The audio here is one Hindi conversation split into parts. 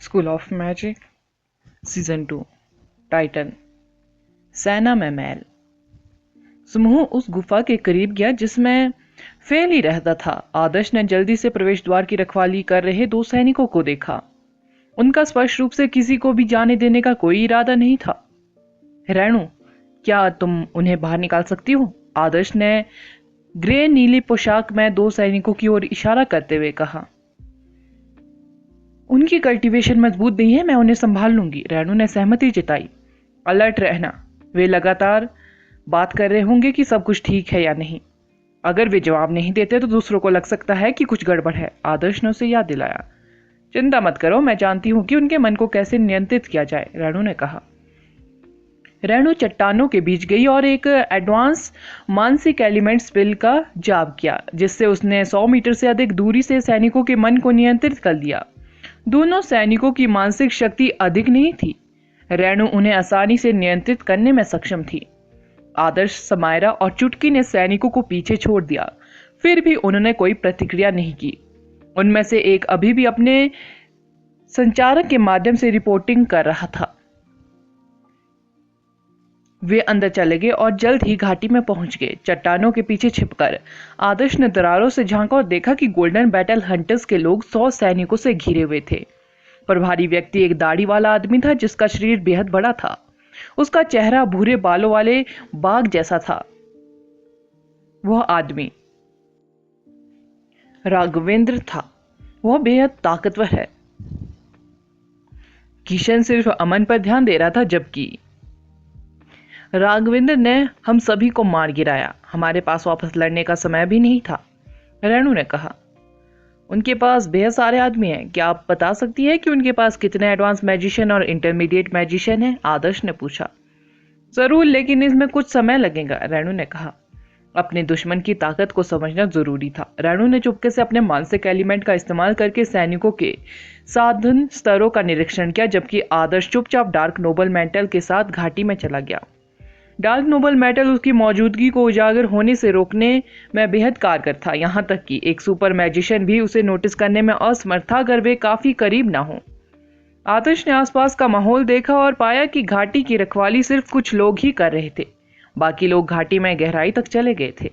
School of magic season 2 Titan सेना में मैल। समूह उस गुफा के करीब गया जिसमें फेल ही रहता था। आदर्श ने जल्दी से प्रवेश द्वार की रखवाली कर रहे दो सैनिकों को देखा। उनका स्पष्ट रूप से किसी को भी जाने देने का कोई इरादा नहीं था। रेणु, क्या तुम उन्हें बाहर निकाल सकती हो? आदर्श ने ग्रे नीली पोशाक में दो सैनिकों की ओर इशारा करते हुए कहा। उनकी कल्टीवेशन मजबूत नहीं है, मैं उन्हें संभाल लूंगी। रेणु ने सहमति जताई। अलर्ट रहना, वे लगातार बात कर रहे होंगे कि सब कुछ ठीक है या नहीं। अगर वे जवाब नहीं देते तो दूसरों को लग सकता है कि कुछ गड़बड़ है। आदर्श ने उसे याद दिलाया। चिंता मत करो, मैं जानती हूं कि उनके मन को कैसे नियंत्रित किया जाए, रेणु ने कहा। रेणु चट्टानों के बीच गई और एक एडवांस मानसिक एलिमेंट स्पेल का जाप किया, जिससे उसने 100 मीटर से अधिक दूरी से सैनिकों के मन को नियंत्रित कर लिया। दोनों सैनिकों की मानसिक शक्ति अधिक नहीं थी। रेणु उन्हें आसानी से नियंत्रित करने में सक्षम थी। आदर्श, समायरा और चुटकी ने सैनिकों को पीछे छोड़ दिया। फिर भी उन्होंने कोई प्रतिक्रिया नहीं की। उनमें से एक अभी भी अपने संचारक के माध्यम से रिपोर्टिंग कर रहा था। वे अंदर चले गए और जल्द ही घाटी में पहुंच गए। चट्टानों के पीछे छिपकर आदर्श ने दरारों से झांका और देखा कि गोल्डन बैटल हंटर्स के लोग 100 सैनिकों से घिरे हुए थे। प्रभारी व्यक्ति एक दाढ़ी वाला आदमी था जिसका शरीर बेहद बड़ा था। उसका चेहरा भूरे बालों वाले बाघ जैसा था। वह आदमी राघवेंद्र था। वह बेहद ताकतवर है। किशन सिर्फ अमन पर ध्यान दे रहा था, जबकि राघवेंद्र ने हम सभी को मार गिराया। हमारे पास वापस लड़ने का समय भी नहीं था, रेणु ने कहा। उनके पास बेहद सारे आदमी हैं। क्या आप बता सकती है कि उनके पास कितने एडवांस मैजिशियन और इंटरमीडिएट मैजिशियन हैं? आदर्श ने पूछा। जरूर, लेकिन इसमें कुछ समय लगेगा, रेणु ने कहा। अपने दुश्मन की ताकत को समझना जरूरी था। रेणु ने चुपके से अपने मानसिक एलिमेंट का इस्तेमाल करके सैनिकों के साधन स्तरों का निरीक्षण किया, जबकि आदर्श चुपचाप डार्क नोबल मेंटल के साथ घाटी में चला गया। डार्क नोबल मेटल उसकी मौजूदगी को उजागर होने से रोकने में बेहद कारगर था। यहाँ तक कि एक सुपर मैजिशियन भी उसे नोटिस करने में असमर्थ था, अगर वे काफी करीब ना हो। आतिश ने आसपास का माहौल देखा और पाया कि घाटी की रखवाली सिर्फ कुछ लोग ही कर रहे थे। बाकी लोग घाटी में गहराई तक चले गए थे।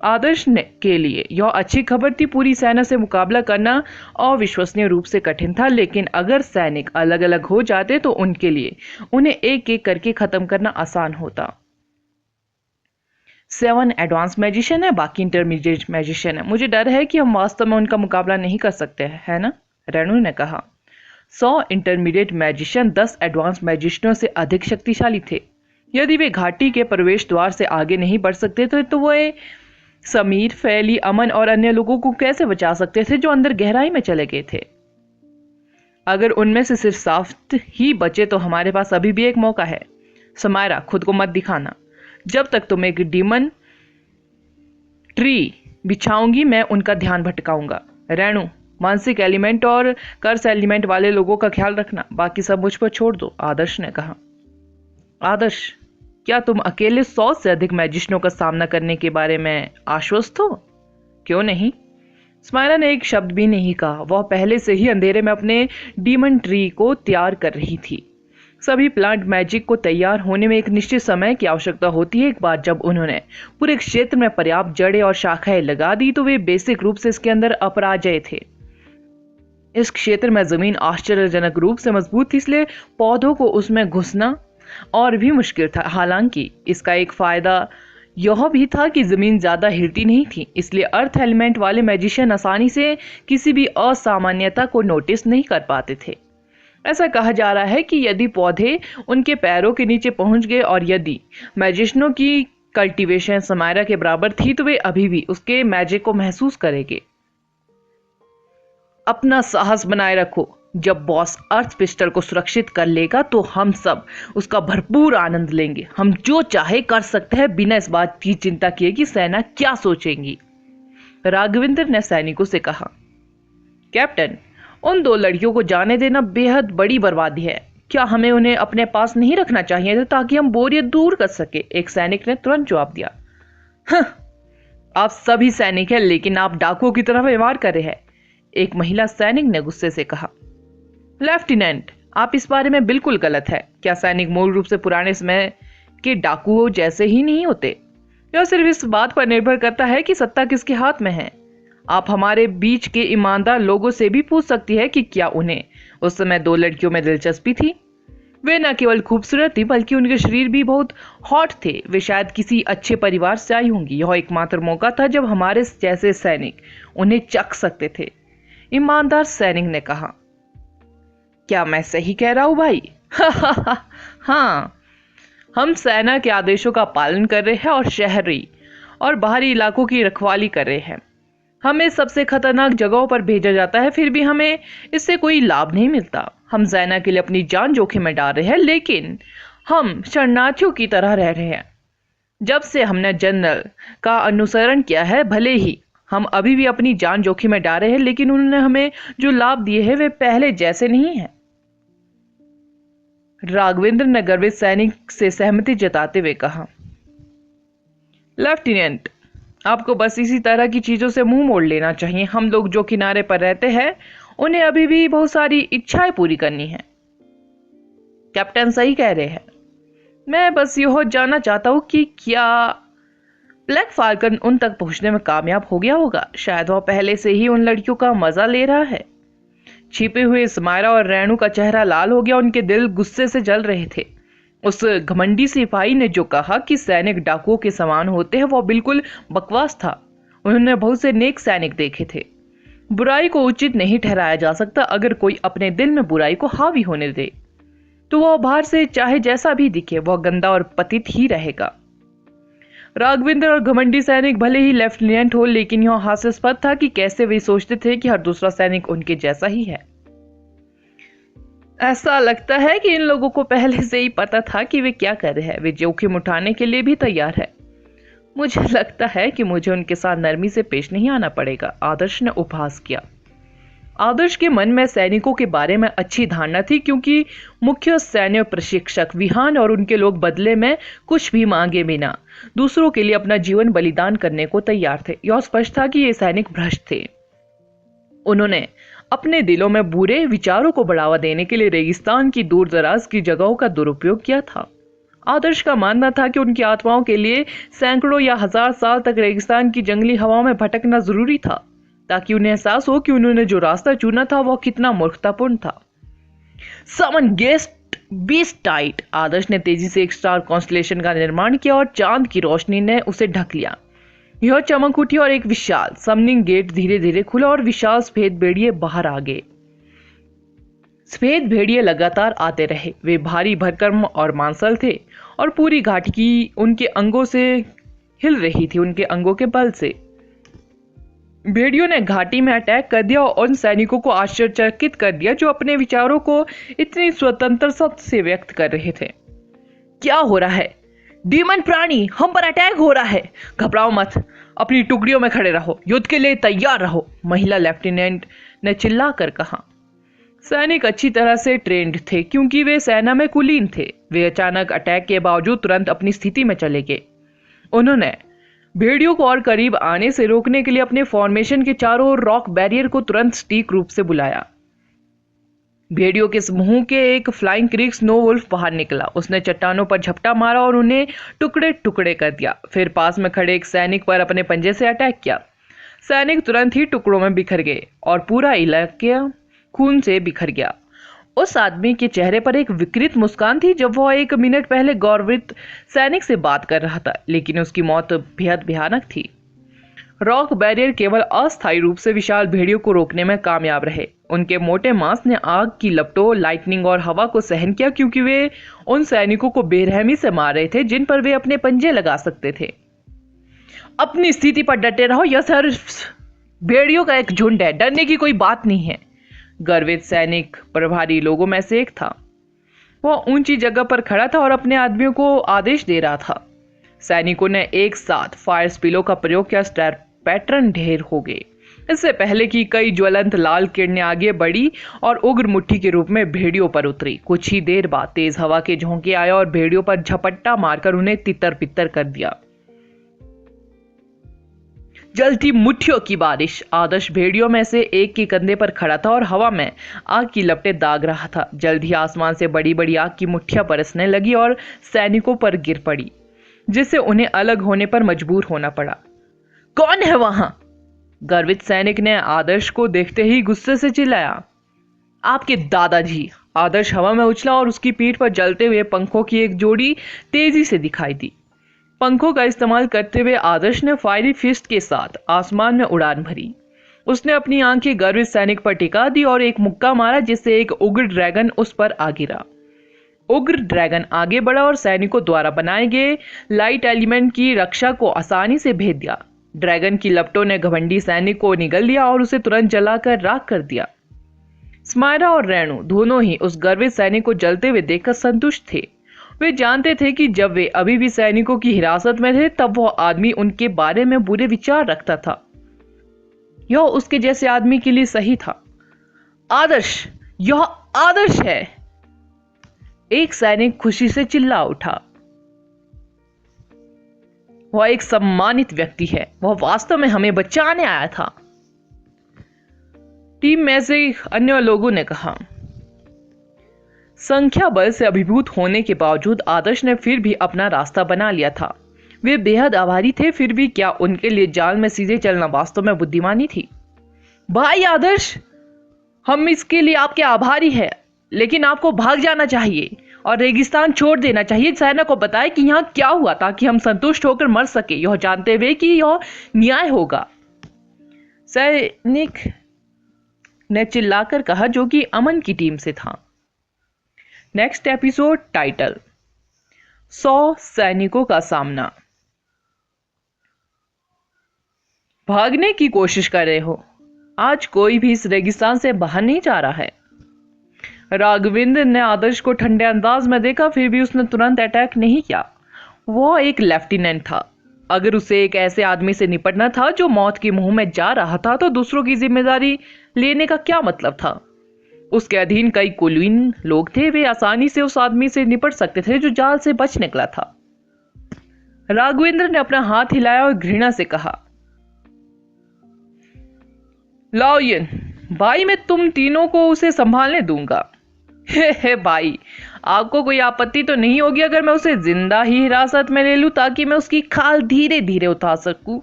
आदर्श के लिए यह अच्छी खबर थी। पूरी सेना से मुकाबला करना अविश्वसनीय रूप से कठिन था, लेकिन अगर सैनिक अलग अलग हो जाते तो उनके लिए उन्हें एक एक करके खत्म करना आसान होता। 7 एडवांस मैजिशियन है, बाकी इंटरमीडिएट मैजिशियन है। मुझे डर है कि हम वास्तव में उनका मुकाबला नहीं कर सकते हैं, है ना? रेणु ने कहा। 100 इंटरमीडिएट मैजिशियन 10 एडवांस मैजिशियनों से अधिक शक्तिशाली थे। यदि वे घाटी के प्रवेश द्वार से आगे नहीं बढ़ सकते तो वे समीर, फैली, अमन और अन्य लोगों को कैसे बचा सकते थे जो अंदर गहराई में चले गए थे? अगर उनमें से सिर्फ साफ्ट ही बचे तो हमारे पास अभी भी एक मौका है। समायरा, खुद को मत दिखाना। जब तक तुम एक डीमन ट्री बिछाऊंगी मैं उनका ध्यान भटकाऊंगा। रेणु, मानसिक एलिमेंट और कर्स एलिमेंट वाले लोगों का ख्याल रखना, बाकी सब मुझ पर छोड़ दो, आदर्श ने कहा। आदर्श, क्या तुम अकेले 100 से अधिक मैजिशियनों का सामना करने के बारे में आश्वस्त हो? क्यों नहीं? स्माइरा ने एक शब्द भी नहीं कहा। वह पहले से ही अंधेरे में अपने डीमन ट्री को तैयार कर रही थी। सभी प्लांट मैजिक को तैयार होने में एक निश्चित समय की आवश्यकता होती है। एक बार जब उन्होंने पूरे क्षेत्र में पर्याप्त जड़ें और शाखाएं लगा दी तो वे बेसिक रूप से इसके अंदर अपराजय थे। इस क्षेत्र में जमीन आश्चर्यजनक रूप से मजबूत थी, इसलिए पौधों को उसमें घुसना और भी मुश्किल था। हालांकि इसका एक फायदा यह भी था कि जमीन ज्यादा हिलती नहीं थी, इसलिए अर्थ एलिमेंट वाले मैजिशियन आसानी से किसी भी असामान्यता को नोटिस नहीं कर पाते थे। ऐसा कहा जा रहा है कि यदि पौधे उनके पैरों के नीचे पहुंच गए और यदि मैजिशियनों की कल्टीवेशन समायरा के बराबर थी तो वे अभी भी उसके मैजिक को महसूस करेंगे। अपना साहस बनाए रखो। जब बॉस अर्थ पिस्टल को सुरक्षित कर लेगा तो हम सब उसका भरपूर आनंद लेंगे। हम जो चाहे कर सकते हैं बिना इस बात की चिंता किए कि सेना क्या सोचेंगी, राघवेंद्र ने सैनिकों से कहा। कैप्टन, उन 2 लड़कियों को जाने देना बेहद बड़ी बर्बादी है। क्या हमें उन्हें अपने पास नहीं रखना चाहिए था ताकि हम बोरियत दूर कर सके? एक सैनिक ने तुरंत जवाब दिया। आप सभी सैनिक हैं, लेकिन आप डाकुओं की तरह व्यवहार कर रहे हैं, एक महिला सैनिक ने गुस्से से कहा। लेफ्टिनेंट, आप इस बारे में बिल्कुल गलत है। क्या सैनिक मूल रूप से पुराने समय के डाकुओं जैसे ही नहीं होते? यह सिर्फ इस बात पर निर्भर करता है कि सत्ता किसके हाथ में है। आप हमारे बीच के ईमानदार लोगों से भी पूछ सकती है कि क्या उन्हें उस समय 2 लड़कियों में दिलचस्पी थी। वे न केवल खूबसूरत थी बल्कि उनके शरीर भी बहुत हॉट थे। वे शायद किसी अच्छे परिवार से आई होंगी। यह एकमात्र मौका था जब हमारे जैसे सैनिक उन्हें चख सकते थे। ईमानदार सैनिक ने कहा। क्या मैं सही कह रहा हूं भाई? हाँ, हम सेना के आदेशों का पालन कर रहे हैं और शहरी और बाहरी इलाकों की रखवाली कर रहे हैं। हमें सबसे खतरनाक जगहों पर भेजा जाता है, फिर भी हमें इससे कोई लाभ नहीं मिलता। हम सेना के लिए अपनी जान जोखिम में डाल रहे हैं, लेकिन हम शरणार्थियों की तरह रह रहे हैं। जब से हमने जनरल का अनुसरण किया है, भले ही हम अभी भी अपनी जान जोखिम में डाल रहे हैं, लेकिन उन्होंने हमें जो लाभ दिए हैं वे पहले जैसे नहीं हैं। राघवेंद्र ने गर्वित सैनिक से सहमति जताते हुए कहा। लेफ्टिनेंट, आपको बस इसी तरह की चीजों से मुंह मोड़ लेना चाहिए। हम लोग जो किनारे पर रहते हैं उन्हें अभी भी बहुत सारी इच्छाएं पूरी करनी है। कैप्टन सही कह रहे हैं। मैं बस यह जानना चाहता हूं कि क्या ब्लैक फाल्कन उन तक पहुंचने में कामयाब हो गया होगा? शायद वह पहले से ही उन लड़कियों का मजा ले रहा है। छिपे हुए समायरा और रेणु का चेहरा लाल हो गया। उनके दिल गुस्से से जल रहे थे। उस घमंडी सिपाही ने जो कहा कि सैनिक डाकुओं के समान होते हैं, वह बिल्कुल बकवास था। उन्होंने बहुत से नेक सैनिक देखे थे। बुराई को उचित नहीं ठहराया जा सकता। अगर कोई अपने दिल में बुराई को हावी होने दे तो वह बाहर से चाहे जैसा भी दिखे, वह गंदा और पतित ही रहेगा। राघवेंद्र और घमंडी सैनिक भले ही लेफ्टिनेंट हो, लेकिन यह हास्यास्पद था कि कैसे वे सोचते थे कि हर दूसरा सैनिक उनके जैसा ही है। ऐसा लगता है कि इन लोगों को पहले से ही पता था कि वे क्या कर रहे हैं। वे जोखिम उठाने के लिए भी तैयार है। मुझे लगता है कि मुझे उनके साथ नरमी से पेश नहीं आना पड़ेगा, आदर्श ने उपहास किया। आदर्श के मन में सैनिकों के बारे में अच्छी धारणा थी, क्योंकि मुख्य सैन्य प्रशिक्षक विहान और उनके लोग बदले में कुछ भी मांगे बिना दूसरों के लिए अपना जीवन बलिदान करने को तैयार थे। यह स्पष्ट था कि ये सैनिक भ्रष्ट थे। उन्होंने अपने दिलों में बुरे विचारों को बढ़ावा देने के लिए रेगिस्तान की दूर दराज की जगहों का दुरुपयोग किया था। आदर्श का मानना था कि उनकी आत्माओं के लिए सैकड़ों या 1000 साल तक रेगिस्तान की जंगली हवाओं में भटकना जरूरी था, ताकि उन्हें एहसास हो कि उन्होंने जो रास्ता चुना था वह कितना मूर्खतापूर्ण था। समन गेस्ट बीस्ट टाइट। आदर्श ने तेजी से एक स्टार कॉन्स्टलेशन का निर्माण किया और चांद की रोशनी ने उसे ढक लिया। यह चमक उठी और एक विशाल समनिंग गेट धीरे धीरे खुला और विशाल सफेद भेड़िए बाहर आ गए। सफेद भेड़िए लगातार आते रहे। वे भारी भरकम और मांसल थे और पूरी घाटी की उनके अंगों से हिल रही थी, उनके अंगों के बल से। भेड़ियों ने घाटी में अटैक कर दिया और उन सैनिकों को आश्चर्यचकित कर दिया जो अपने विचारों को इतनी स्वतंत्रता से व्यक्त कर रहे थे। क्या हो रहा है? डीमन प्राणी, हम पर अटैक हो रहा है। घबराओ मत, अपनी टुकड़ियों में खड़े रहो, युद्ध के लिए तैयार रहो, महिला लेफ्टिनेंट ने चिल्लाकर कहा। सैनिक अच्छी तरह से ट्रेंड थे, क्योंकि वे सेना में कुलीन थे। वे अचानक अटैक के बावजूद तुरंत अपनी स्थिति में चले गए। उन्होंने भेड़ियों को और करीब आने से रोकने के लिए अपने फॉर्मेशन के चारों ओर रॉक बैरियर को तुरंत सटीक रूप से बुलाया। भेड़ियों के समूह के एक फ्लाइंग क्रीक स्नो वुल्फ बाहर निकला। उसने चट्टानों पर झपटा मारा और उन्हें टुकड़े टुकड़े कर दिया। फिर पास में खड़े एक सैनिक पर अपने पंजे से अटैक किया। सैनिक तुरंत ही टुकड़ों में बिखर गए और पूरा इलाका खून से बिखर गया। उस आदमी के चेहरे पर एक विकृत मुस्कान थी जब वह 1 मिनट पहले गौरवित सैनिक से बात कर रहा था, लेकिन उसकी मौत बेहद भयानक थी। रॉक बैरियर केवल अस्थायी रूप से विशाल भेड़ियों को रोकने में कामयाब रहे। उनके मोटे मांस ने आग की लपटों, लाइटनिंग और हवा को सहन किया, क्योंकि वे उन सैनिकों को बेरहमी से मार रहे थे जिन पर वे अपने पंजे लगा सकते थे। अपनी स्थिति पर डटे रहो, यह सिर्फ भेड़ियों का एक झुंड है, डरने की कोई बात नहीं है। गर्वित सैनिक प्रभारी लोगों में से एक था। वह ऊंची जगह पर खड़ा था और अपने आदमियों को आदेश दे रहा था। सैनिकों ने एक साथ फायर स्पिलो का प्रयोग किया। स्टार पैटर्न ढेर हो गए। इससे पहले कि कई ज्वलंत लाल किरणें आगे बढ़ी और उग्र मुट्ठी के रूप में भेड़ियों पर उतरी। कुछ ही देर बाद तेज हवा के झोंके आए और भेड़ियों पर झपट्टा मारकर उन्हें तितर बितर कर दिया। जलती मुट्ठियों की बारिश। आदर्श भेड़ियों में से एक के कंधे पर खड़ा था और हवा में आग की लपटें दाग रहा था। जल्द ही आसमान से बड़ी बड़ी आग की मुट्ठियां बरसने लगी और सैनिकों पर गिर पड़ी, जिससे उन्हें अलग होने पर मजबूर होना पड़ा। कौन है वहां? गर्वित सैनिक ने आदर्श को देखते ही गुस्से से चिल्लाया। आपके दादाजी। आदर्श हवा में उछला और उसकी पीठ पर जलते हुए पंखों की एक जोड़ी तेजी से दिखाई दी। पंखों का इस्तेमाल करते हुए आदर्श ने फायरी फिस्ट के साथ आसमान में उड़ान भरी। उसने अपनी आंखें गर्वित सैनिक पर टिका दी और एक मुक्का मारा, जिससे एक उग्र ड्रैगन उस पर आ गिरा। उग्र ड्रैगन आगे बढ़ा और सैनिकों द्वारा बनाए गए लाइट एलिमेंट की रक्षा को आसानी से भेद दिया। ड्रैगन की लपटों ने घमंडी सैनिक को निगल लिया और उसे तुरंत जलाकर राख कर दिया। स्मायरा और रेणु दोनों ही उस गर्वित सैनिक को जलते हुए देखकर संतुष्ट थे। वे जानते थे कि जब वे अभी भी सैनिकों की हिरासत में थे, तब वह आदमी उनके बारे में बुरे विचार रखता था। यह उसके जैसे आदमी के लिए सही था। आदर्श, यह आदर्श है, एक सैनिक खुशी से चिल्ला उठा। वह एक सम्मानित व्यक्ति है, वह वास्तव में हमें बचाने आया था, टीम में से अन्य लोगों ने कहा। संख्या बल से अभिभूत होने के बावजूद आदर्श ने फिर भी अपना रास्ता बना लिया था। वे बेहद आभारी थे, फिर भी क्या उनके लिए जाल में सीधे चलना वास्तव में बुद्धिमानी थी? भाई आदर्श, हम इसके लिए आपके आभारी हैं, लेकिन आपको भाग जाना चाहिए और रेगिस्तान छोड़ देना चाहिए। सेना को बताएं कि यहाँ क्या हुआ, ताकि हम संतुष्ट होकर मर सके, यह जानते हुए कि यह न्याय होगा, सैनिक ने चिल्लाकर कहा, जो कि अमन की टीम से था। नेक्स्ट एपिसोड टाइटल 100 सैनिकों का सामना। भागने की कोशिश कर रहे हो? आज कोई भी इस रेगिस्तान से बाहर नहीं जा रहा है। राघवेंद्र ने आदर्श को ठंडे अंदाज में देखा, फिर भी उसने तुरंत अटैक नहीं किया। वह एक लेफ्टिनेंट था। अगर उसे एक ऐसे आदमी से निपटना था जो मौत के मुंह में जा रहा था, तो दूसरों की जिम्मेदारी लेने का क्या मतलब था? उसके अधीन कई कुलीन लोग थे, वे आसानी से उस आदमी से निपट सकते थे जो जाल से बच निकला था। राघवेंद्र ने अपना हाथ हिलाया और घृणा से कहा, लाओ ये भाई, मैं तुम तीनों को उसे संभालने दूंगा। हे भाई, आपको कोई आपत्ति तो नहीं होगी अगर मैं उसे जिंदा ही हिरासत में ले लूं, ताकि मैं उसकी खाल धीरे धीरे उतार सकूं?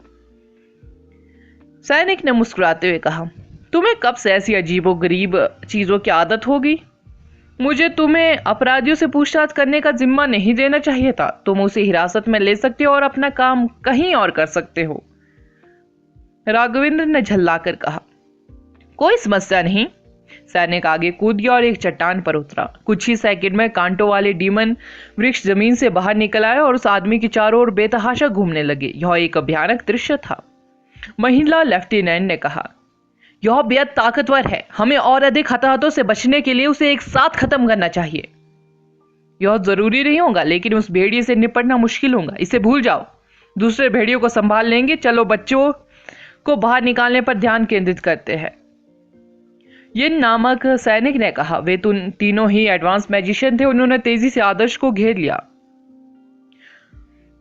सैनिक ने मुस्कुराते हुए कहा, तुम्हें कब से ऐसी अजीबोगरीब चीजों की आदत होगी? मुझे तुम्हें अपराधियों से पूछताछ करने का जिम्मा नहीं देना चाहिए था। तुम उसे हिरासत में ले सकते हो और अपना काम कहीं और कर सकते हो। राघवेंद्र ने झल्लाकर कहा, कोई समस्या नहीं। सैनिक आगे कूद गया और एक चट्टान पर उतरा। कुछ ही सेकंड में कांटों वाले डीमन वृक्ष जमीन से बाहर निकल आए और उस आदमी के चारों ओर बेतहाशा घूमने लगे। यह एक भयानक दृश्य था। महिला लेफ्टिनेंट ने कहा, यह बेहद ताकतवर है, हमें और अधिक हताहतों से बचने के लिए उसे एक साथ खत्म करना चाहिए। यह जरूरी नहीं होगा, लेकिन उस भेड़िए से निपटना मुश्किल होगा, इसे भूल जाओ, दूसरे भेड़ियों को संभाल लेंगे। चलो बच्चों को बाहर निकालने पर ध्यान केंद्रित करते हैं, ये नामक सैनिक ने कहा। वे तीनों ही एडवांस मैजिशियन थे। उन्होंने तेजी से आदर्श को घेर लिया।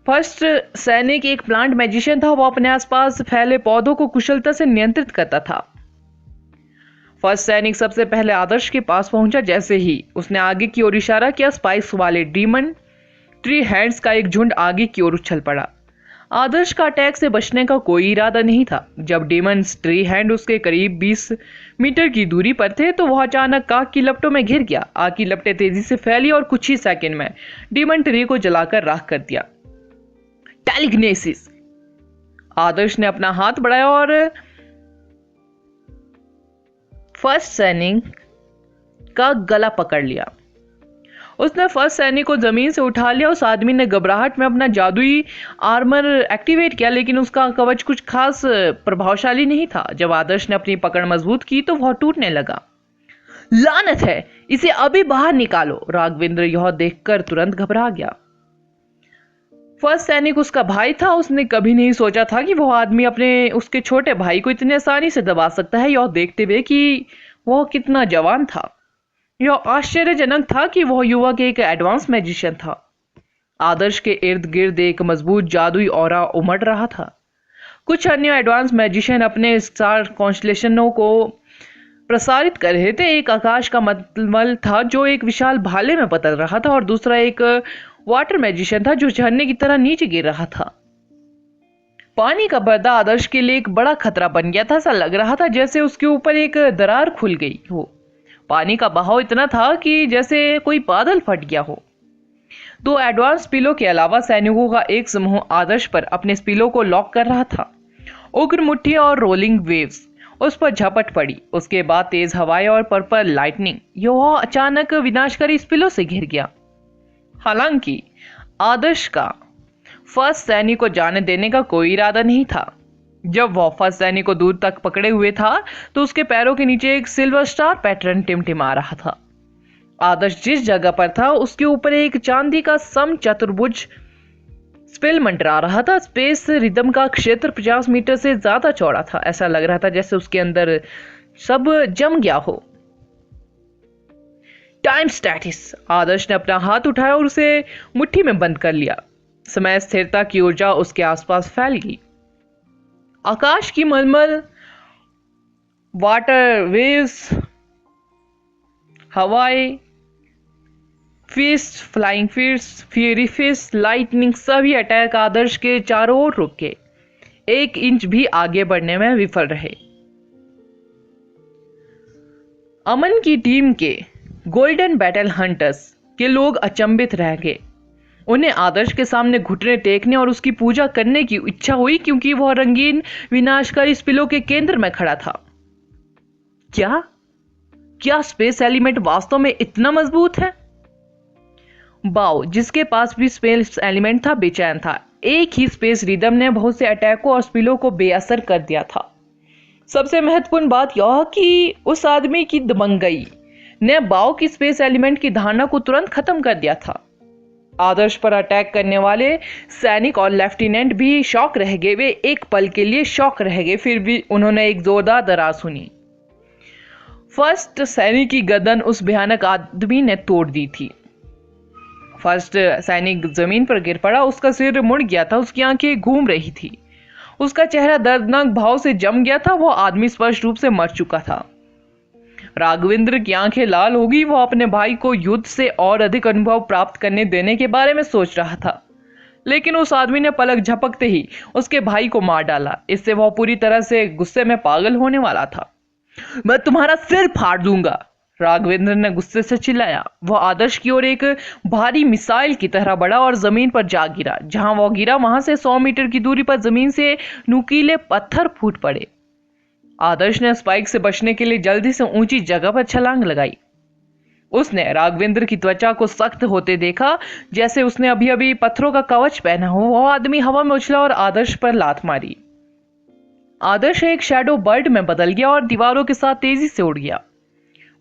फर्स्ट सैनिक एक प्लांट मैजिशियन था। वो अपने आसपास फैले पौधों को कुशलता से नियंत्रित करता था। फर्स्ट सैनिक सबसे पहले आदर्श के पास पहुंचा। जैसे ही उसने आगे की ओर इशारा किया, स्पाइक्स वाले डीमन ट्री हैंड्स का एक झुंड आगे की ओर उछल पड़ा। आदर्श का अटैक से बचने का कोई इरादा नहीं था। जब डीमन ट्री हैंड उसके करीब 20 मीटर की दूरी पर थे, तो वह अचानक आग की लपटों में घिर गया। आग की लपटें तेजी से फैली और कुछ ही सेकंड में डीमन ट्री को जलाकर राख कर दिया। टेलिग्नेसिस। आदर्श ने अपना हाथ बढ़ाया और फर्स्ट सैनिक का गला पकड़ लिया। उसने फर्स्ट सैनिक को जमीन से उठा लिया। उस आदमी ने घबराहट में अपना जादुई आर्मर एक्टिवेट किया, लेकिन उसका कवच कुछ खास प्रभावशाली नहीं था। जब आदर्श ने अपनी पकड़ मजबूत की, तो वह टूटने लगा। लानत है, इसे अभी बाहर निकालो। राघवेंद्र यह देखकर तुरंत घबरा गया। फर्स्ट सैनिक उसका भाई था। उसने कभी नहीं सोचा था कि वह आदमी उसके छोटे भाई को इतनी आसानी से दबा सकता है। यह देखते हुए कि वह कितना जवान था, यह आश्चर्यजनक था कि वह युवक एक एडवांस मैजिशियन था। आदर्श के इर्द गिर्द एक मजबूत जादुई ऑरा उमड़ रहा था। कुछ अन्य एडवांस मैजिशियन अपने स्टार कॉन्स्टलेशनों को प्रसारित कर रहे थे। एक आकाश का मलमल था जो एक विशाल भाले में बदल रहा था और दूसरा एक वाटर मैजिशियन था जो झरने की तरह नीचे गिर रहा था। पानी का पर्दा आदर्श के लिए एक बड़ा खतरा बन गया था। ऐसा लग रहा था जैसे उसके ऊपर एक दरार खुल गई हो। पानी का बहाव इतना था कि जैसे कोई बादल फट गया हो। दो एडवांस स्पिलो के अलावा सैनिकों का एक समूह आदर्श पर अपने स्पिलो को लॉक कर रहा था। उग्र मुट्ठी और रोलिंग वेव्स उस पर झपट पड़ी। उसके बाद तेज हवाएं और पर्पल लाइटनिंग। यह अचानक विनाशकारी स्पिलो से घिर गया। हालांकि आदर्श का फर्स्ट सैनिक को जाने देने का कोई इरादा नहीं था। जब वह फर्स्ट सैनिक को दूर तक पकड़े हुए था तो उसके पैरों के नीचे एक सिल्वर स्टार पैटर्न टिमटिमा रहा था। आदर्श जिस जगह पर था उसके ऊपर एक चांदी का सम चतुर्भुज स्पिल मंडरा रहा था। स्पेस रिदम का क्षेत्र 50 मीटर से ज्यादा चौड़ा था। ऐसा लग रहा था जैसे उसके अंदर सब जम गया हो। टाइम स्टैटिस। आदर्श ने अपना हाथ उठाया और उसे मुट्ठी में बंद कर लिया। समय स्थिरता की ऊर्जा उसके आसपास फैल गई। आकाश की मलमल, वाटर वेव्स, हवाएं, fist, flying fist, fury fist, lightning, सभी अटैक आदर्श के चारों ओर रुक गए। 1 इंच भी आगे बढ़ने में विफल रहे। अमन की टीम के गोल्डन बैटल हंटर्स के लोग अचंभित रह गए। उन्हें आदर्श के सामने घुटने टेकने और उसकी पूजा करने की इच्छा हुई क्योंकि वह रंगीन विनाशकारी स्पिलो के केंद्र में खड़ा था। क्या स्पेस एलिमेंट वास्तव में इतना मजबूत है? बाओ, जिसके पास भी स्पेस एलिमेंट था, बेचैन था। एक ही स्पेस रिदम ने बहुत से अटैकों और स्पिलो को बेअसर कर दिया था। सबसे महत्वपूर्ण बात यह कि उस आदमी की दबंगई ने बाओ की स्पेस एलिमेंट की धारणा को तुरंत खत्म कर दिया था। आदर्श पर अटैक करने वाले सैनिक और लेफ्टिनेंट भी शॉक रह गए। वे एक पल के लिए शॉक रह गए, फिर भी उन्होंने एक जोरदार दरार सुनी। फर्स्ट सैनिक की गर्दन उस भयानक आदमी ने तोड़ दी थी। फर्स्ट सैनिक जमीन पर गिर पड़ा। उसका सिर मुड़ गया था, उसकी आंखें घूम रही थी, उसका चेहरा दर्दनाक भाव से जम गया था। वो आदमी स्पष्ट रूप से मर चुका था। राघवेंद्र की आंखें लाल हो गई। वो अपने भाई को युद्ध से और अधिक अनुभव प्राप्त करने देने के बारे में सोच रहा था, लेकिन उस आदमी ने पलक झपकते ही उसके भाई को मार डाला। इससे वह पूरी तरह से गुस्से में पागल होने वाला था। मैं तुम्हारा सिर फाड़ दूंगा, राघवेंद्र ने गुस्से से चिल्लाया। वह आदर्श की ओर एक भारी मिसाइल की तरह बढ़ा और जमीन पर जा गिरा। जहां वह गिरा वहां से 100 मीटर की दूरी पर जमीन से नुकीले पत्थर फूट पड़े। आदर्श ने स्पाइक से बचने के लिए जल्दी से ऊंची जगह पर छलांग लगाई। उसने राघवेंद्र की त्वचा को सख्त होते देखा, जैसे उसने अभी अभी पत्थरों का कवच पहना हो। वह आदमी हवा में उछला और आदर्श पर लात मारी। आदर्श एक शैडो बर्ड में बदल गया और दीवारों के साथ तेजी से उड़ गया।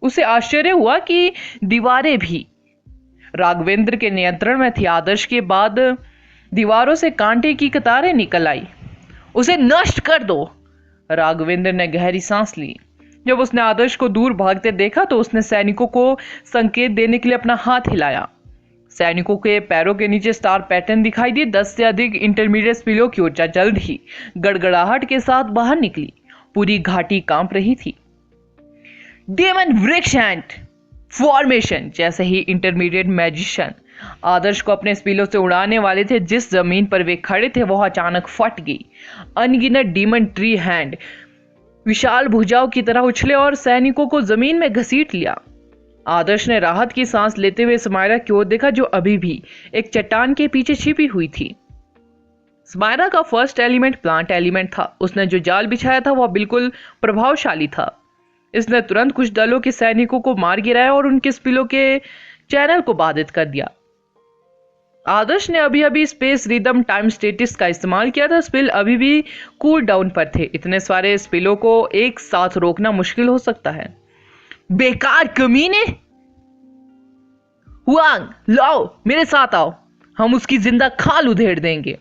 उसे आश्चर्य हुआ कि दीवारें भी राघवेंद्र के नियंत्रण में थी। आदर्श के बाद दीवारों से कांटे की कतारें निकल आई। उसे नष्ट कर दो, राघवेंद्र ने गहरी सांस ली। जब उसने आदर्श को दूर भागते देखा तो उसने सैनिकों को संकेत देने के लिए अपना हाथ हिलाया। सैनिकों के पैरों के नीचे स्टार पैटर्न दिखाई दिए। 10 से अधिक इंटरमीडिएट स्पिलो की ऊर्जा जल्द ही गड़गड़ाहट के साथ बाहर निकली। पूरी घाटी कांप रही थी। डेमन वृक्ष एंड फॉर्मेशन। जैसे ही इंटरमीडिएट मैजिशियन आदर्श को अपने स्पिलो से उड़ाने वाले थे, जिस जमीन पर वे खड़े थे वह अचानक फट गई। अनगिनत डीमन ट्री हैंड विशाल भुजाओं की तरह उछले और सैनिकों को जमीन में घसीट लिया। आदर्श ने राहत की सांस लेते हुए स्मायरा की ओर देखा, जो अभी भी एक चट्टान के पीछे छिपी हुई थी। स्मायरा का फर्स्ट एलिमेंट प्लांट एलिमेंट था। उसने जो जाल बिछाया था वह बिल्कुल प्रभावशाली था। इसने तुरंत कुछ दलों के सैनिकों को मार गिराया और उनके स्पिलो के चैनल को बाधित कर दिया। आदर्श ने अभी अभी स्पेस रिदम टाइम स्टेटिस का इस्तेमाल किया था। स्पिल अभी भी कूल डाउन पर थे। इतने सारे स्पिलों को एक साथ रोकना मुश्किल हो सकता है। बेकार कमीने! हुआंग, लाओ मेरे साथ आओ, हम उसकी जिंदा खाल उधेड़ देंगे,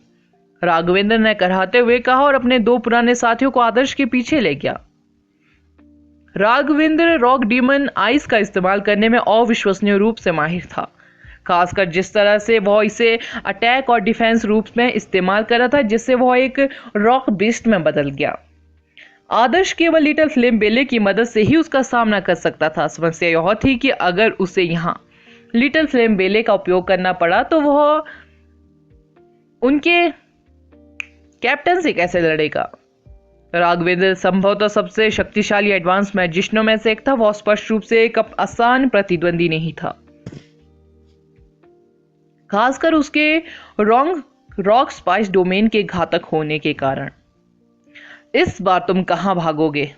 राघवेंद्र ने कराहते हुए कहा और अपने 2 पुराने साथियों को आदर्श के पीछे ले गया। राघवेंद्र रॉक डीमन आइस का इस्तेमाल करने में अविश्वसनीय रूप से माहिर था। खासकर जिस तरह से वह इसे अटैक और डिफेंस रूप में इस्तेमाल कर रहा था, जिससे वह एक रॉक बीस्ट में बदल गया। आदर्श केवल लिटिल फ्लेम बेले की मदद से ही उसका सामना कर सकता था। समस्या यह थी कि अगर उसे यहाँ लिटिल फ्लेम बेले का उपयोग करना पड़ा तो वह उनके कैप्टन से कैसे लड़ेगा। राघवेंद्र संभवतः सबसे शक्तिशाली एडवांस मैजिशियनों में से एक था। वह स्पष्ट रूप से एक आसान प्रतिद्वंदी नहीं था, खासकर उसके रॉक स्पाइस डोमेन के घातक होने के कारण। इस बार तुम कहां भागोगे?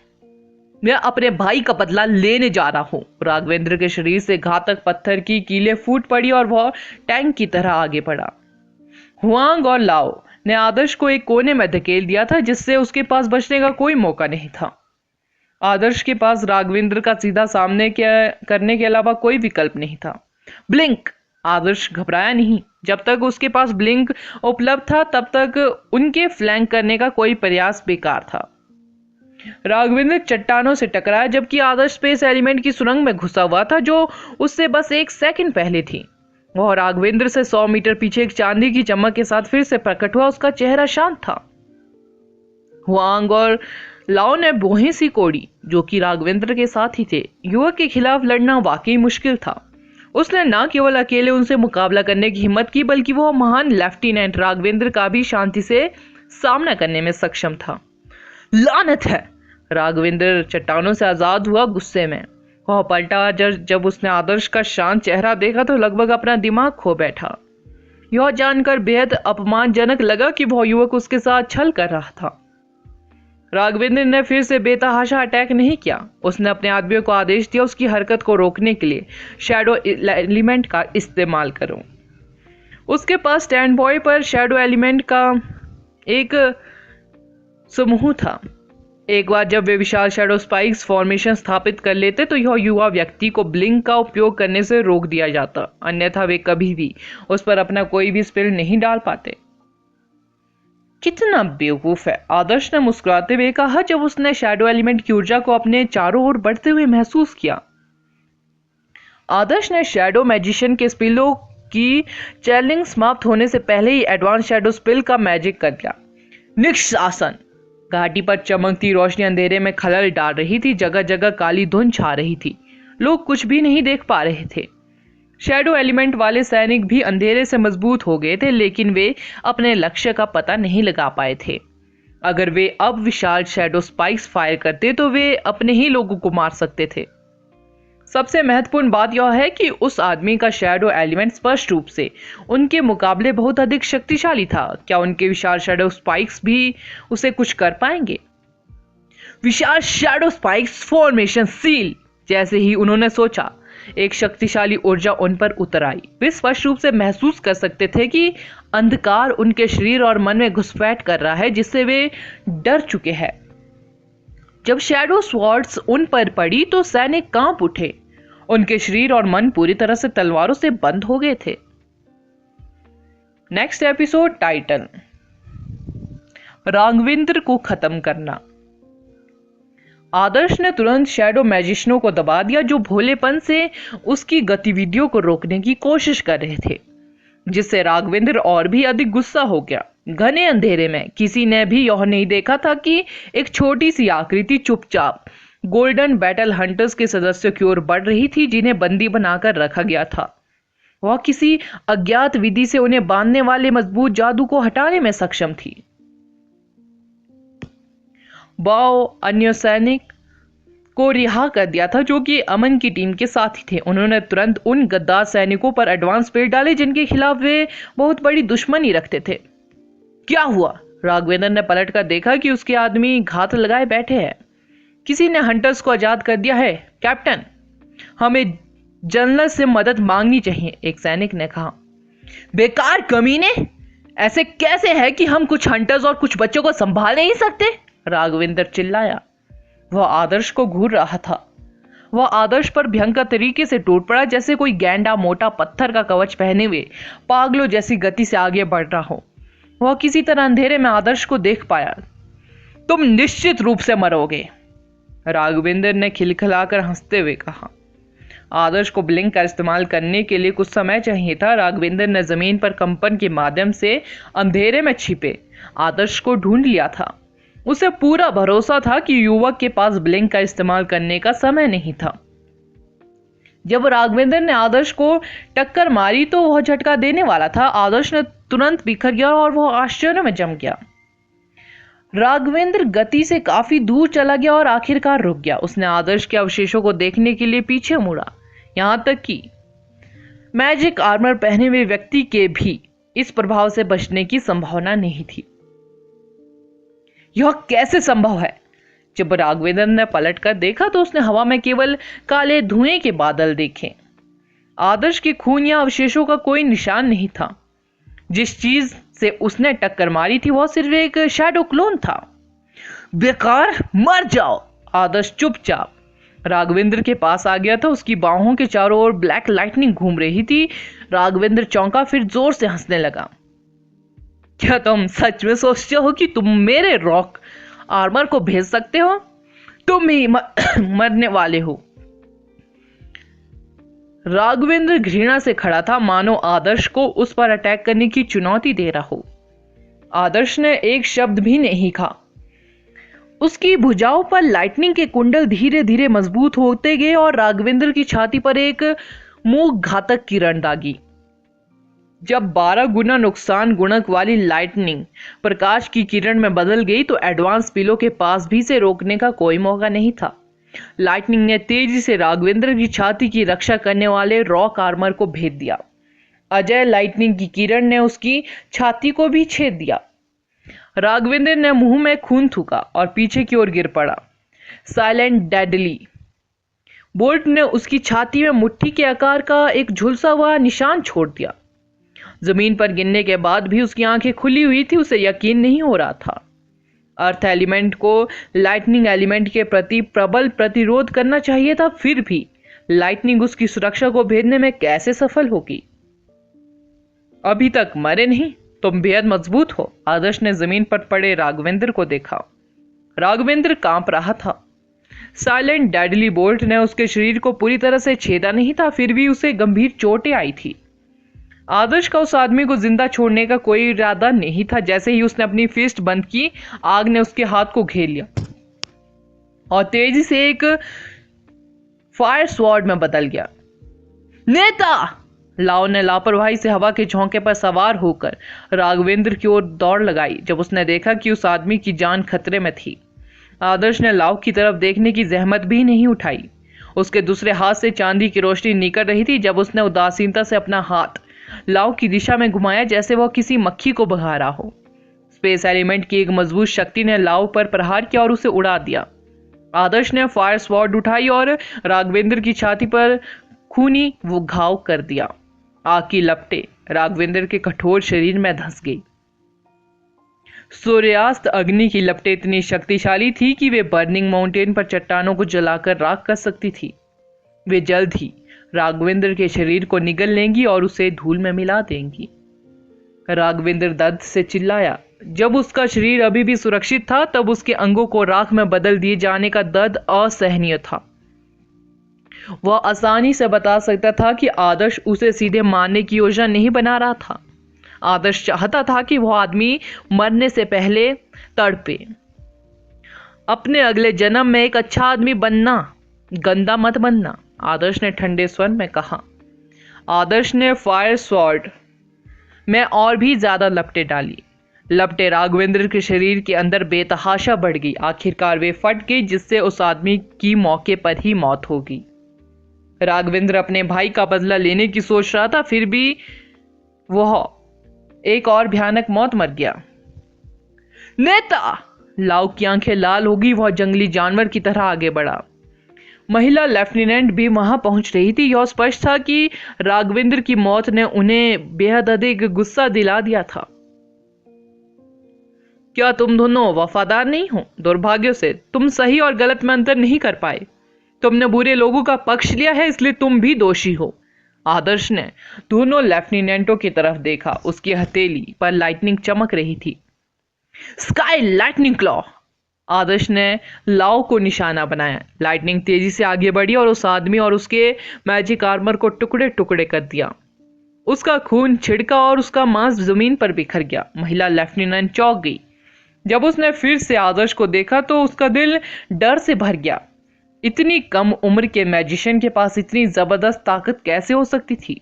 मैं अपने भाई का बदला लेने जा रहा हूं। राघवेंद्र के शरीर से घातक पत्थर की कीलें फूट पड़ी और वह टैंक की तरह आगे बढ़ा। हुआंग और लाओ ने आदर्श को एक कोने में धकेल दिया था, जिससे उसके पास बचने का कोई मौका नहीं था। आदर्श के पास राघवेंद्र का सीधा सामने करने के अलावा कोई विकल्प नहीं था। ब्लिंक! आदर्श घबराया नहीं। जब तक उसके पास ब्लिंक उपलब्ध था तब तक उनके फ्लैंक करने का कोई प्रयास बेकार था। राघवेंद्र चट्टानों से टकराया, जबकि आदर्श स्पेस एलिमेंट की सुरंग में घुसा हुआ था जो उससे बस एक सेकंड पहले थी। वह राघवेंद्र से 100 मीटर पीछे एक चांदी की चमक के साथ फिर से प्रकट हुआ। उसका चेहरा शांत था। हुआंग और लाओ ने बोहें सी कोड़ी, जो कि राघवेंद्र के साथ ही थे। युवक के खिलाफ लड़ना वाकई मुश्किल था। उसने न केवल अकेले उनसे मुकाबला करने की हिम्मत की, बल्कि वह महान लेफ्टिनेंट राघवेंद्र का भी शांति से सामना करने में सक्षम था। लानत है! राघवेंद्र चट्टानों से आजाद हुआ। गुस्से में वह पलटा। जब उसने आदर्श का शांत चेहरा देखा तो लगभग अपना दिमाग खो बैठा। यह जानकर बेहद अपमानजनक लगा कि वह युवक उसके साथ छल कर रहा था। राघवेंद्र ने फिर से बेतहाशा अटैक नहीं किया। उसने अपने आदमियों को आदेश दिया, उसकी हरकत को रोकने के लिए शैडो एलिमेंट का इस्तेमाल करो। उसके पास स्टैंड बॉय पर शैडो एलिमेंट का एक समूह था। एक बार जब वे विशाल शैडो स्पाइक्स फॉर्मेशन स्थापित कर लेते तो यह युवा व्यक्ति को ब्लिंक का उपयोग करने से रोक दिया जाता, अन्यथा वे कभी भी उस पर अपना कोई भी स्पेल नहीं डाल पाते। कितना बेवकूफ है, आदर्श ने मुस्कुराते हुए कहा जब उसने शैडो एलिमेंट की ऊर्जा को अपने चारों ओर बढ़ते हुए महसूस किया। आदर्श ने शैडो मैजिशियन के स्पेलों की चैलेंज समाप्त होने से पहले ही एडवांस शैडो स्पेल का मैजिक कर दिया। निष्शासन! घाटी पर चमकती रोशनी अंधेरे में खलल डाल रही थी। जगह जगह काली धुंध छा रही थी। लोग कुछ भी नहीं देख पा रहे थे। शैडो एलिमेंट वाले सैनिक भी अंधेरे से मजबूत हो गए थे, लेकिन वे अपने लक्ष्य का पता नहीं लगा पाए थे। अगर वे अब विशाल शैडो स्पाइक्स फायर करते तो वे अपने ही लोगों को मार सकते थे। सबसे महत्वपूर्ण बात यह है कि उस आदमी का शैडो एलिमेंट स्पष्ट रूप से उनके मुकाबले बहुत अधिक शक्तिशाली था। क्या उनके विशाल शैडो स्पाइक्स भी उसे कुछ कर पाएंगे? विशाल शैडो स्पाइक्स फॉर्मेशन सील! जैसे ही उन्होंने सोचा, एक शक्तिशाली ऊर्जा उन पर उतर आई। वे स्पष्ट रूप से महसूस कर सकते थे कि अंधकार उनके शरीर और मन में घुसपैठ कर रहा है, जिससे वे डर चुके हैं। जब शैडो स्वॉर्ड्स उन पर पड़ी तो सैनिक कांप उठे। उनके शरीर और मन पूरी तरह से तलवारों से बंद हो गए थे। नेक्स्ट एपिसोड टाइटन, राघवेंद्र को खत्म करना। आदर्श ने तुरंत शैडो मैजिशियनों को दबा दिया, जो भोलेपन से उसकी गतिविधियों को रोकने की कोशिश कर रहे थे, जिससे राघवेंद्र और भी अधिक गुस्सा हो गया। घने अंधेरे में किसी ने भी यह नहीं देखा था कि एक छोटी सी आकृति चुपचाप गोल्डन बैटल हंटर्स के सदस्यों की ओर बढ़ रही थी, जिन्हें बंदी बनाकर रखा गया था। वह किसी अज्ञात विधि से उन्हें बांधने वाले मजबूत जादू को हटाने में सक्षम थी। बाओ अन्य सैनिक को रिहा कर दिया था, जो कि अमन की टीम के साथ ही थे। उन्होंने तुरंत उन गद्दार सैनिकों पर एडवांस स्पेल डाले जिनके खिलाफ वे बहुत बड़ी दुश्मनी रखते थे। क्या हुआ? राघवेंद्र ने पलट कर देखा कि उसके आदमी घात लगाए बैठे हैं। किसी ने हंटर्स को आजाद कर दिया है कैप्टन। हमें जनरल से मदद मांगनी चाहिए, एक सैनिक ने कहा। बेकार कमीने! ऐसे कैसे है कि हम कुछ हंटर्स और कुछ बच्चों को संभाल नहीं सकते? राघवेंद्र चिल्लाया। वह आदर्श को घूर रहा था। वह आदर्श पर भयंकर तरीके से टूट पड़ा, जैसे कोई गैंडा मोटा पत्थर का कवच पहने हुए पागलों जैसी गति से आगे बढ़ रहा हो। वह किसी तरह अंधेरे में आदर्श को देख पाया। तुम निश्चित रूप से मरोगे, राघवेंद्र ने खिलखिलाकर हंसते हुए कहा। आदर्श को ब्लिंक का इस्तेमाल करने के लिए कुछ समय चाहिए था। राघवेंद्र ने जमीन पर कंपन के माध्यम से अंधेरे में छिपे आदर्श को ढूंढ लिया था। उसे पूरा भरोसा था कि युवक के पास ब्लिंक का इस्तेमाल करने का समय नहीं था। जब राघवेंद्र ने आदर्श को टक्कर मारी तो वह झटका देने वाला था। आदर्श ने तुरंत बिखर गया और वह आश्चर्य में जम गया। राघवेंद्र गति से काफी दूर चला गया और आखिरकार रुक गया। उसने आदर्श के अवशेषों को देखने के लिए पीछे मुड़ा। यहां तक कि मैजिक आर्मर पहने हुए व्यक्ति के भी इस प्रभाव से बचने की संभावना नहीं थी। यह कैसे संभव है? जब राघवेंद्र ने पलटकर देखा तो उसने हवा में केवल काले धुएं के बादल देखे। आदर्श के खून या अवशेषों का कोई निशान नहीं था। जिस चीज से उसने टक्कर मारी थी वह सिर्फ एक शैडो क्लोन था। बेकार, मर जाओ। आदर्श चुपचाप राघवेंद्र के पास आ गया था। उसकी बाहों के चारों ओर ब्लैक लाइटनिंग घूम रही थी। राघवेंद्र चौंका, फिर जोर से हंसने लगा। क्या तुम सच में सोचते हो कि तुम मेरे रॉक आर्मर को भेज सकते हो? तुम ही मरने वाले हो। राघवेंद्र घृणा से खड़ा था, मानो आदर्श को उस पर अटैक करने की चुनौती दे रहा हो। आदर्श ने एक शब्द भी नहीं कहा। उसकी भुजाओं पर लाइटनिंग के कुंडल धीरे धीरे मजबूत होते गए और राघवेंद्र की छाती पर एक मूक घातक किरण दागी। जब 12 गुना नुकसान गुणक वाली लाइटनिंग प्रकाश की किरण में बदल गई तो एडवांस पिलो के पास भी से रोकने का कोई मौका नहीं था। लाइटनिंग ने तेजी से राघवेंद्र की छाती की रक्षा करने वाले रॉक आर्मर को भेद दिया। अजय लाइटनिंग की किरण ने उसकी छाती को भी छेद दिया। राघवेंद्र ने मुंह में खून थूका और पीछे की ओर गिर पड़ा। साइलेंट डेडली बोल्ट ने उसकी छाती में मुट्ठी के आकार का एक झुलसा हुआ निशान छोड़ दिया। जमीन पर गिरने के बाद भी उसकी आंखें खुली हुई थी। उसे यकीन नहीं हो रहा था। अर्थ एलिमेंट को लाइटनिंग एलिमेंट के प्रति प्रबल प्रतिरोध करना चाहिए था, फिर भी लाइटनिंग उसकी सुरक्षा को भेदने में कैसे सफल होगी? अभी तक मरे नहीं, तुम बेहद मजबूत हो। आदर्श ने जमीन पर पड़े राघवेंद्र को देखा। राघवेंद्र कांप रहा था। साइलेंट डेडली बोल्ट ने उसके शरीर को पूरी तरह से छेदा नहीं था, फिर भी उसे गंभीर चोटें आई थी। आदर्श का उस आदमी को जिंदा छोड़ने का कोई इरादा नहीं था। जैसे ही उसने अपनी फिस्ट बंद की, आग ने उसके हाथ को घेर लिया और तेजी से एक फायर स्वॉर्ड में बदल गया। नेता! लाओ ने लापरवाही से हवा के झोंके पर सवार होकर राघवेंद्र की ओर दौड़ लगाई। जब उसने देखा कि उस आदमी की जान खतरे में थी, आदर्श ने लाओ की तरफ देखने की जहमत भी नहीं उठाई। उसके दूसरे हाथ से चांदी की रोशनी निकल रही थी। जब उसने उदासीनता से अपना हाथ लाओ की दिशा में घुमाया जैसे वह किसी मक्खी को भगा रहा हो, स्पेस एलिमेंट की एक मजबूत शक्ति ने लाओ पर प्रहार किया और उसे उड़ा दिया। आदर्श ने फायर स्वॉर्ड उठाई और राघवेंद्र की छाती पर खूनी वो घाव कर दिया। आग की लपटें राघवेंद्र के कठोर शरीर में धंस गई। सूर्यास्त अग्नि की लपटें इतनी शक्तिशाली थी कि वे बर्निंग माउंटेन पर चट्टानों को जलाकर राख कर सकती थी। वे जल्द ही राघवेंद्र के शरीर को निगल लेंगी और उसे धूल में मिला देंगी। राघवेंद्र दर्द से चिल्लाया। जब उसका शरीर अभी भी सुरक्षित था, तब उसके अंगों को राख में बदल दिए जाने का दर्द असहनीय था। वह आसानी से बता सकता था कि आदर्श उसे सीधे मारने की योजना नहीं बना रहा था। आदर्श चाहता था कि वह आदमी मरने से पहले तड़पे। अपने अगले जन्म में एक अच्छा आदमी बनना, गंदा मत बनना, आदर्श ने ठंडे स्वर में कहा। आदर्श ने फायर स्वॉर्ड में और भी ज्यादा लपटें डाली। लपटें राघवेंद्र के शरीर के अंदर बेतहाशा बढ़ गई। आखिरकार वे फट गई, जिससे उस आदमी की मौके पर ही मौत होगी। राघवेंद्र अपने भाई का बदला लेने की सोच रहा था, फिर भी वह एक और भयानक मौत मर गया। नेता! लाओ की आंखें लाल हो गई। वह जंगली जानवर की तरह आगे बढ़ा। महिला लेफ्टिनेंट भी वहां पहुंच रही थी। यह स्पष्ट था कि राघवेंद्र की मौत ने उन्हें बेहद अधिक गुस्सा दिला दिया था। क्या तुम दोनों वफादार नहीं हो? दुर्भाग्य से तुम सही और गलत में अंतर नहीं कर पाए। तुमने बुरे लोगों का पक्ष लिया है, इसलिए तुम भी दोषी हो। आदर्श ने दोनों लेफ्टिनेंटों की तरफ देखा। उसकी हथेली पर लाइटनिंग चमक रही थी। Sky lightning claw! आदर्श ने लाओ को निशाना बनाया। लाइटनिंग तेजी से आगे बढ़ी और उस आदमी और उसके मैजिक आर्मर को टुकड़े टुकड़े कर दिया। उसका खून छिड़का और उसका मांस जमीन पर बिखर गया। महिला लेफ्टिनेंट चौंक गई। जब उसने फिर से आदर्श को देखा तो उसका दिल डर से भर गया। इतनी कम उम्र के मैजिशियन के पास इतनी जबरदस्त ताकत कैसे हो सकती थी?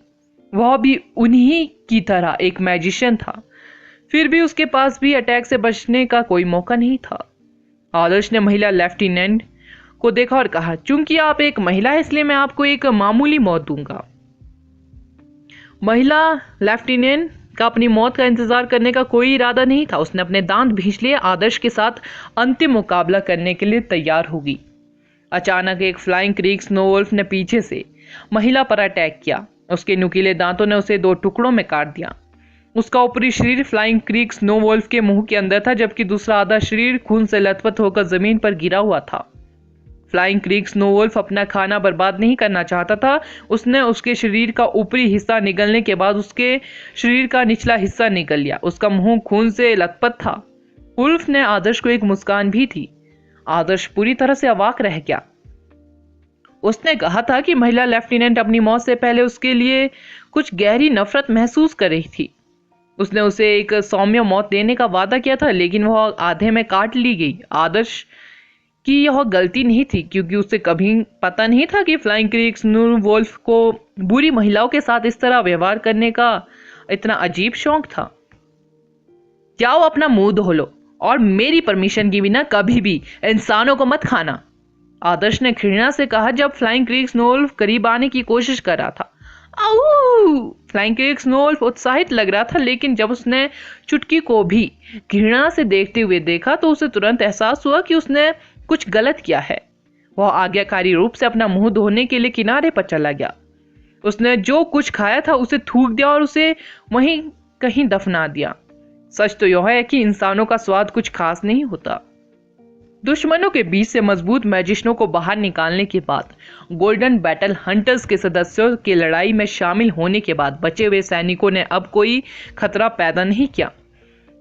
वह भी उन्हीं की तरह एक मैजिशियन था। फिर भी उसके पास भी अटैक से बचने का कोई मौका नहीं था। आदर्श ने महिला लेफ्टिनेंट को देखा और कहा, चूंकि आप एक महिला है इसलिए मैं आपको एक मामूली मौत दूंगा। महिला लेफ्टिनेंट का अपनी मौत का इंतजार करने का कोई इरादा नहीं था। उसने अपने दांत भींच लिए, आदर्श के साथ अंतिम मुकाबला करने के लिए तैयार हो गई। अचानक एक फ्लाइंग क्रीक स्नोवुल्फ ने पीछे से महिला पर अटैक किया। उसके नुकीले दांतों ने उसे 2 टुकड़ों में काट दिया। उसका ऊपरी शरीर फ्लाइंग क्रीक स्नोवुल्फ के मुंह के अंदर था, जबकि दूसरा आधा शरीर खून से लथपथ होकर जमीन पर गिरा हुआ था। फ्लाइंग क्रीक स्नोवुल्फ अपना खाना बर्बाद नहीं करना चाहता था। उसने उसके शरीर का ऊपरी हिस्सा निगलने के बाद उसके शरीर का निचला हिस्सा निगल लिया। उसका मुंह खून से लथपथ था। उल्फ ने आदर्श को एक मुस्कान भी थी। आदर्श पूरी तरह से अवाक रह गया। उसने कहा था कि महिला लेफ्टिनेंट अपनी मौत से पहले उसके लिए कुछ गहरी नफरत महसूस कर रही थी। उसने उसे एक सौम्य मौत देने का वादा किया था, लेकिन वह आधे में काट ली गई। आदर्श की यह गलती नहीं थी, क्योंकि उसे कभी पता नहीं था कि फ्लाइंग क्रीक स्नोवुल्फ को बुरी महिलाओं के साथ इस तरह व्यवहार करने का इतना अजीब शौक था। जाओ अपना मुंह धो लो और मेरी परमिशन के बिना कभी भी इंसानों को मत खाना, आदर्श ने घृणा से कहा जब फ्लाइंग क्रीक स्नोवुल्फ करीब आने की कोशिश कर रहा था। आऊ! फ्लाइंग क्रीक स्नोवुल्फ उत्साहित लग रहा था, लेकिन जब उसने चुटकी को भी घृणा से देखते हुए देखा तो उसे तुरंत एहसास हुआ कि उसने कुछ गलत किया है। वह आज्ञाकारी रूप से अपना मुंह धोने के लिए किनारे पर चला गया। उसने जो कुछ खाया था उसे थूक दिया और उसे वहीं कहीं दफना दिया। सच तो यह है कि इंसानों का स्वाद कुछ खास नहीं होता। दुश्मनों के बीच से मजबूत मैजिशियनों को बाहर निकालने के बाद, गोल्डन बैटल हंटर्स के सदस्यों के लड़ाई में शामिल होने के बाद बचे हुए सैनिकों ने अब कोई खतरा पैदा नहीं किया।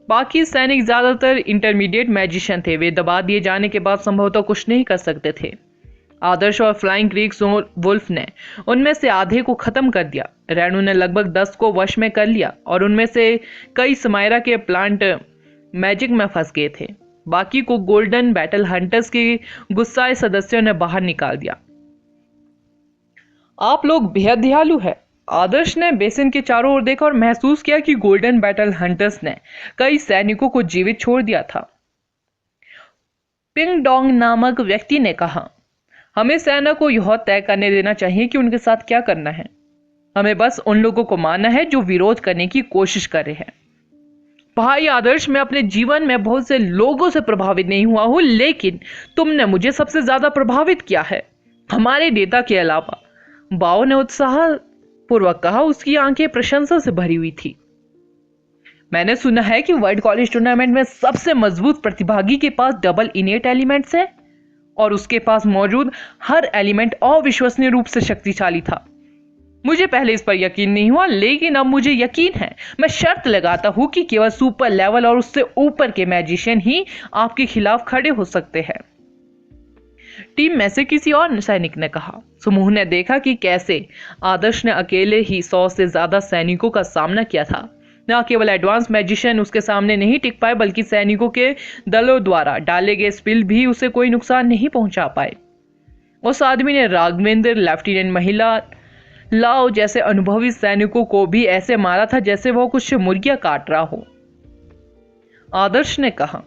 बाकी सैनिक ज्यादातर इंटरमीडिएट मैजिशियन थे। वे दबा दिए जाने के बाद संभवतः कुछ नहीं कर सकते थे। आदर्श और फ्लाइंग क्रीक वुल्फ ने उनमें से आधे को खत्म कर दिया। रेणु ने लगभग 10 को वश में कर लिया और उनमें से कई समायरा के प्लांट मैजिक में फंस गए थे। बाकी को गोल्डन बैटल हंटर्स के गुस्साए सदस्यों ने बाहर निकाल दिया। आप लोग बेहद दयालु है। आदर्श ने बेसिन के चारों ओर देखा और महसूस किया कि गोल्डन बैटल हंटर्स ने कई सैनिकों को जीवित छोड़ दिया था। पिंग डोंग नामक व्यक्ति ने कहा, हमें सेना को यह तय करने देना चाहिए कि उनके साथ क्या करना है। हमें बस उन लोगों को मारना है जो विरोध करने की कोशिश कर रहे हैं। भाई आदर्श, मैं अपने जीवन में बहुत से लोगों से प्रभावित नहीं हुआ हूं, लेकिन तुमने मुझे सबसे ज्यादा प्रभावित किया है, हमारे नेता के अलावा, बाओ ने उत्साह पूर्वक कहा। उसकी आंखें प्रशंसा से भरी हुई थी। मैंने सुना है कि वर्ल्ड कॉलेज टूर्नामेंट में सबसे मजबूत प्रतिभागी के पास डबल इनेट एलिमेंट्स है और उसके पास मौजूद हर एलिमेंट अविश्वसनीय रूप से शक्तिशाली था। मुझे पहले इस पर यकीन नहीं हुआ, लेकिन अब मुझे यकीन है। मैं शर्त लगाता हूं कि केवल सुपर लेवल और उससे ऊपर के मैजिशियन ही आपके खिलाफ खड़े हो सकते हैं, टीम में से किसी और सैनिक ने कहा। समूह ने देखा कि कैसे आदर्श ने अकेले ही 100 से ज्यादा सैनिकों का सामना किया था। न केवल एडवांस मैजिशियन उसके सामने नहीं टिक पाए, बल्कि सैनिकों के दलों द्वारा डाले गए स्पिल भी उसे कोई नुकसान नहीं पहुंचा पाए। उस आदमी ने राघवेंद्र, लेफ्टिनेंट महिला लाओ जैसे अनुभवी सैनिकों को भी ऐसे मारा था जैसे वह कुछ मुर्गियां काट रहा हो। आदर्श ने कहा,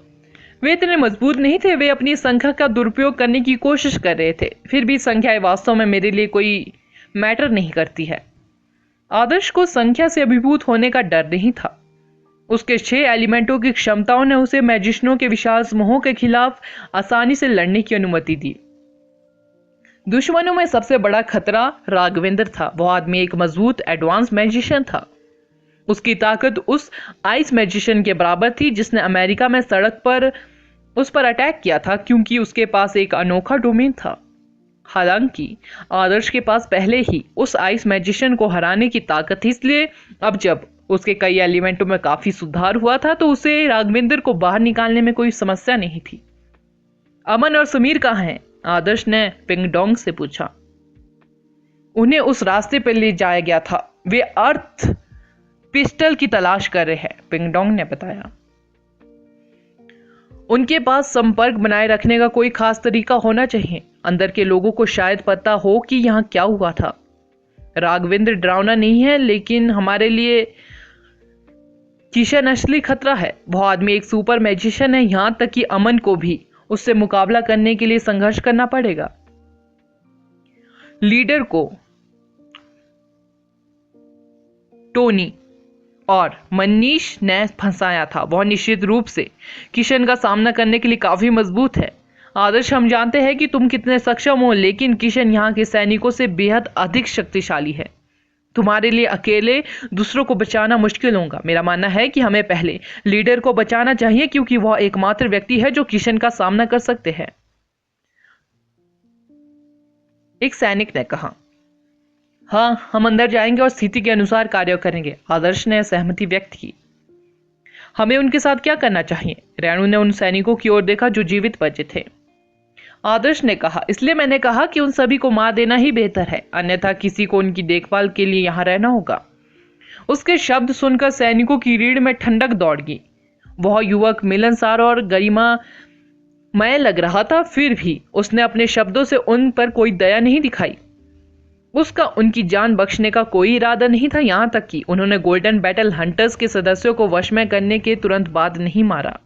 वे इतने मजबूत नहीं थे। वे अपनी संख्या का दुरुपयोग करने की कोशिश कर रहे थे। फिर भी संख्याएं वास्तव में मेरे लिए कोई मैटर नहीं करती है। आदर्श को संख्या से अभिभूत होने का डर नहीं था। उसके 6 एलिमेंटों की क्षमताओं ने उसे मैजिशियनों के विशाल समूहों के खिलाफ आसानी से लड़ने की अनुमति दी। दुश्मनों में सबसे बड़ा खतरा राघवेंद्र था। वह आदमी एक मजबूत एडवांस मैजिशियन था। उसकी ताकत उस आइस मैजिशियन के बराबर थी जिसने अमेरिका में सड़क पर उस पर अटैक किया था, क्योंकि उसके पास एक अनोखा डोमेन था। हालांकि आदर्श के पास पहले ही उस आइस मैजिशियन को हराने की ताकत थी, इसलिए अब जब उसके कई एलिमेंटों में काफी सुधार हुआ था तो उसे राघवेंद्र को बाहर निकालने में कोई समस्या नहीं थी। अमन और समीर कहाँ हैं? आदर्श ने पिंगडोंग से पूछा। उन्हें उस रास्ते पर ले जाया गया था, वे अर्थ पिस्टल की तलाश कर रहे हैं, पिंगडोंग ने बताया। उनके पास संपर्क बनाए रखने का कोई खास तरीका होना चाहिए। अंदर के लोगों को शायद पता हो कि यहाँ क्या हुआ था। राघवेंद्र डरावना नहीं है, लेकिन हमारे लिए किशन असली खतरा है। वो आदमी एक सुपर मैजिशियन है, यहां तक कि अमन को भी उससे मुकाबला करने के लिए संघर्ष करना पड़ेगा। लीडर को टोनी और मनीष ने फंसाया था। वह निश्चित रूप से किशन का सामना करने के लिए काफी मजबूत है। आदर्श, हम जानते हैं कि तुम कितने सक्षम हो, लेकिन किशन यहाँ के सैनिकों से बेहद अधिक शक्तिशाली है। तुम्हारे लिए अकेले दूसरों को बचाना मुश्किल होगा। मेरा मानना है कि हमें पहले लीडर को बचाना चाहिए, क्योंकि वह एकमात्र व्यक्ति है जो किशन का सामना कर सकते हैं, एक सैनिक ने कहा। हाँ, हम अंदर जाएंगे और स्थिति के अनुसार कार्य करेंगे, आदर्श ने सहमति व्यक्त की। हमें उनके साथ क्या करना चाहिए? रेणु ने उन सैनिकों की ओर देखा जो जीवित बचे थे। आदर्श ने कहा, इसलिए मैंने कहा कि उन सभी को मार देना ही बेहतर है, अन्यथा किसी को उनकी देखभाल के लिए यहां रहना होगा। उसके शब्द सुनकर सैनिकों की रीढ़ में ठंडक दौड़ गई। वह युवक मिलनसार और गरिमामय लग रहा था, फिर भी उसने अपने शब्दों से उन पर कोई दया नहीं दिखाई। उसका उनकी जान बख्शने का कोई इरादा नहीं था, यहां तक कि उन्होंने गोल्डन बैटल हंटर्स के सदस्यों को वश में करने के तुरंत बाद नहीं मारा।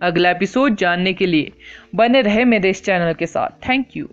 अगला एपिसोड जानने के लिए बने रहे मेरे इस चैनल के साथ। Thank you.